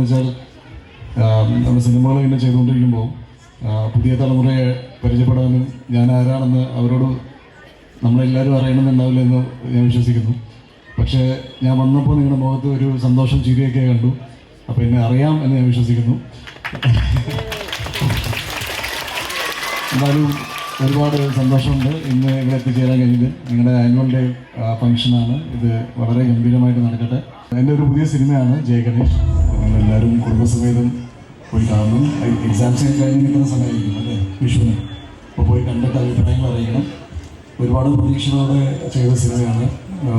വെച്ചാൽ നമ്മൾ സിനിമകൾ ഇങ്ങനെ ചെയ്തുകൊണ്ടിരിക്കുമ്പോൾ പുതിയ തലമുറയെ പരിചയപ്പെടാനും ഞാൻ ആരാണെന്ന് അവരോട് നമ്മളെല്ലാവരും അറിയണമെന്നുണ്ടാവില്ല എന്ന് ഞാൻ വിശ്വസിക്കുന്നു. പക്ഷേ ഞാൻ വന്നപ്പോൾ നിങ്ങളുടെ മുഖത്ത് ഒരു സന്തോഷം ചിരിയൊക്കെ കണ്ടു. അപ്പോൾ എന്നെ അറിയാം എന്ന് ഞാൻ വിശ്വസിക്കുന്നു. എന്തായാലും ഒരുപാട് സന്തോഷമുണ്ട് ഇന്ന് ഇവിടെ എത്തിച്ചേരാൻ കഴിഞ്ഞത്. നിങ്ങളുടെ ആനുവൽ ഡേ ഫംഗ്ഷനാണ് ഇത്. വളരെ ഗംഭീരമായിട്ട് നടക്കട്ടെ. എൻ്റെ ഒരു പുതിയ സിനിമയാണ് ജയ ഗണേഷ്. നിങ്ങളെല്ലാവരും കുടുംബസമേതം പോയി കാണണം. എക്സാംസ് കഴിഞ്ഞ് നിൽക്കുന്ന സമയമായിരിക്കും അല്ലേ, വിഷുവിന്. അപ്പോൾ പോയി കണ്ടിട്ട് അഭിപ്രായങ്ങൾ അറിയിക്കണം. ഒരുപാട് പ്രതീക്ഷകളോടെ ചെയ്ത സിനിമയാണ്.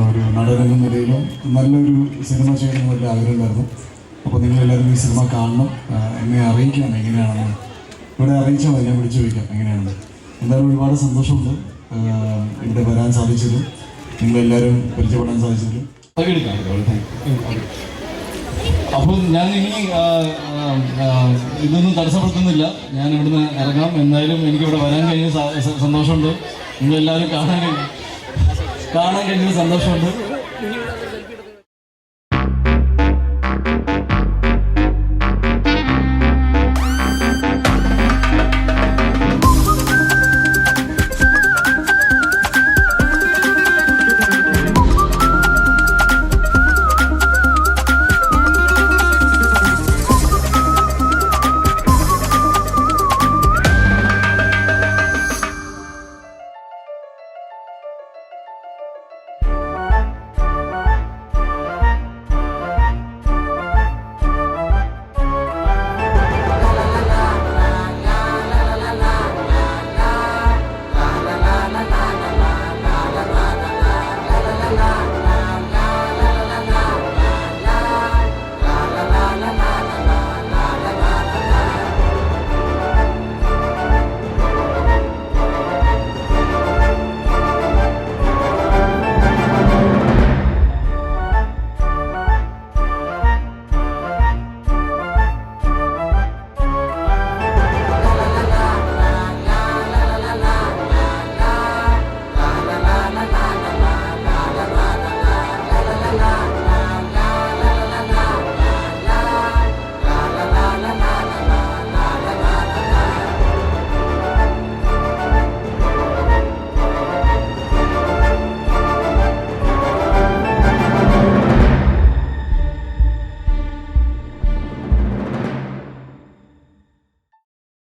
ഒരു നടനെന്ന നിലയിലും നല്ലൊരു സിനിമ ചെയ്യണമെന്ന് വലിയ ആഗ്രഹമുണ്ടായിരുന്നു. അപ്പോൾ നിങ്ങളെല്ലാവരും ഈ സിനിമ കാണണം, എന്നെ അറിയിക്കണം എങ്ങനെയാണെന്ന്. ഇവിടെ അറിയിച്ചാൽ മതി, ഞാൻ വിളിച്ചു ചോദിക്കാം എങ്ങനെയാണെന്ന്. എന്തായാലും ഒരുപാട് സന്തോഷമുണ്ട് ഇവിടെ വരാൻ സാധിച്ചതും നിങ്ങളെല്ലാവരും പരിചയപ്പെടാൻ സാധിച്ചതിലും. അപ്പോൾ ഞാൻ ഇനി ഇതൊന്നും തടസ്സപ്പെടുത്തുന്നില്ല. ഞാൻ ഇവിടുന്ന് ഇറങ്ങാം. എന്തായാലും എനിക്കിവിടെ വരാൻ കഴിഞ്ഞ സന്തോഷമുണ്ട്. നിങ്ങളെല്ലാവരും കാണാൻ കഴിഞ്ഞ സന്തോഷമുണ്ട്.